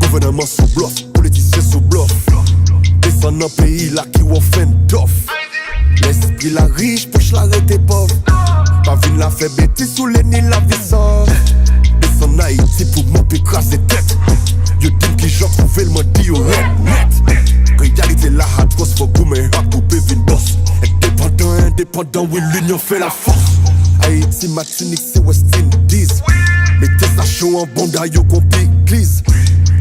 Gouvernement sous bluff, politiciens sous bluff. Descend dans pays là qui ont fait d'off. L'esprit la riche, poche la rete pauvre. Pas vu la fait bêtise sous les nids la vie sauve. Descend en Haïti pour m'opérer craser tête. Yo dis qui j'en trouvé le mode dit au net. Réalité la atroce, faut goumer rap couper vin boss. Indépendant, oui l'union fait la force. Haïti, Martinique, c'est West Indies. Mettez ça chaud en bonda, yo compi glisse.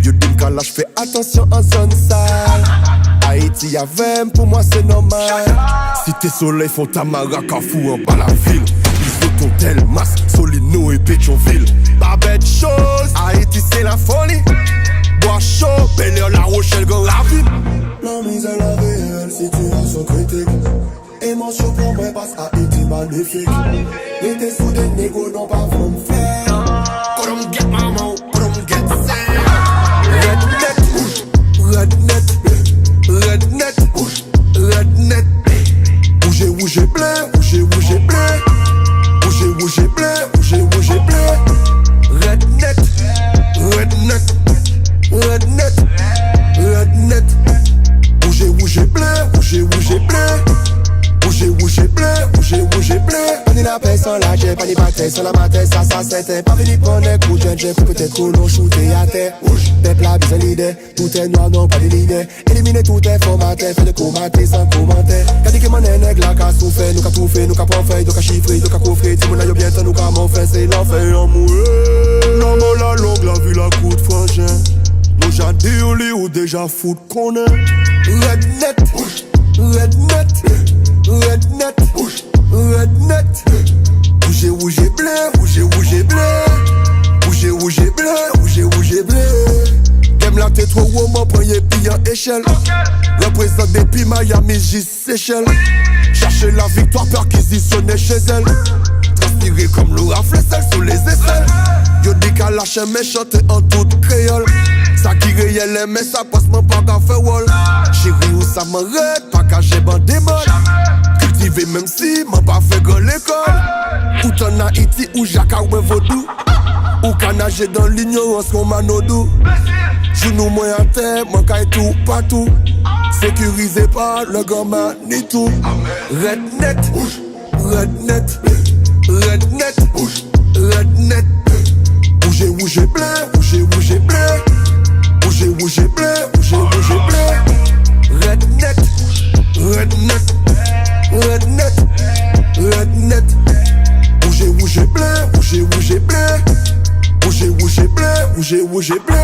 Yo dis qu'à là j'fais attention en zone sale. Haïti y'a 20, pour moi c'est normal. Si tes soleils font Tamara, Carrefour en bas la ville. Ils ont ton tel masque, Solino et Pétionville. Pas bête chose, Haïti c'est la folie. Bois chaud, Bel Air, La Rochelle, Grand Ravine. La mise à la réelle, situation critique. Émotion pour moi passe Haïti magnifique. L'été sous des négos n'ont pas voulu me faire. Could'em get mama, could'em get sad. Rednet, bougez, bougez, blé, bougez, bougez, blé. Bougez, bougez, blé, bougez, bougez, blé. Rednet, bougez, bougez, blé, bougez, bougez, blé. Bougez, bougez, blé, bougez, bougez, blé. On est la paix sans la jet, pas ni bataille sans la matin, ça c'était. Pas venu prendre un coup de jet, pour peut-être qu'on l'on shooté à terre. Peuple a besoin d'idées, tout est noir, non pas d'idées. Éliminer tout est formaté, fait de commenter sans commentaire. Quand dit que mon nègre là qu'a souffert, nous qu'a tout fait, nous qu'a pas fait, nous qu'a chiffré, nous qu'a coffré. Si mon aïe bien nous qu'a mon fait, c'est l'enfer en moué. Non, mon la longue, la vie la coup de frangin. Nous j'ai dit au lit ou déjà fout qu'on est. Rednet, bougez, bougez, blé, bougez, bougez, blé. Bougez, bougez, blé, bougez, bougez, blé. T'aimes la tête trop haut, mon premier pied en échelle. Représente depuis Miami, J. Seychelles. Chercher la victoire, perquisitionner chez elle. Transpirer comme Laura Flessel sous les aisselles. Yo dis qu'à lâcher méchante en toute créole. Ça qui réel mais ça passe mon pas qu'à faire wall. Chérie ou ça m'arrête, pas qu'à j'ai bandé molle. Cultiver même si m'en pas fait grand l'école. Ou t'en Haïti ou Jacques ou Vaudou. Ou qu'à nager dans l'ignorance qu'on m'a nodou. Genou moi en terre, mon caille tout partout. Sécurisé par le grand Manitou. Rednet, rednet, rednet, rednet. Bougez, bougez, blé, bougez, bougez, blé. Bougez, bougez, blé, bougez, bougez, blé. Rednet, rednet, rednet, rednet. Bougez, bougez, blé, bougez, bougez, blé. Bougez, bougez, blé, bougez, bougez, blé.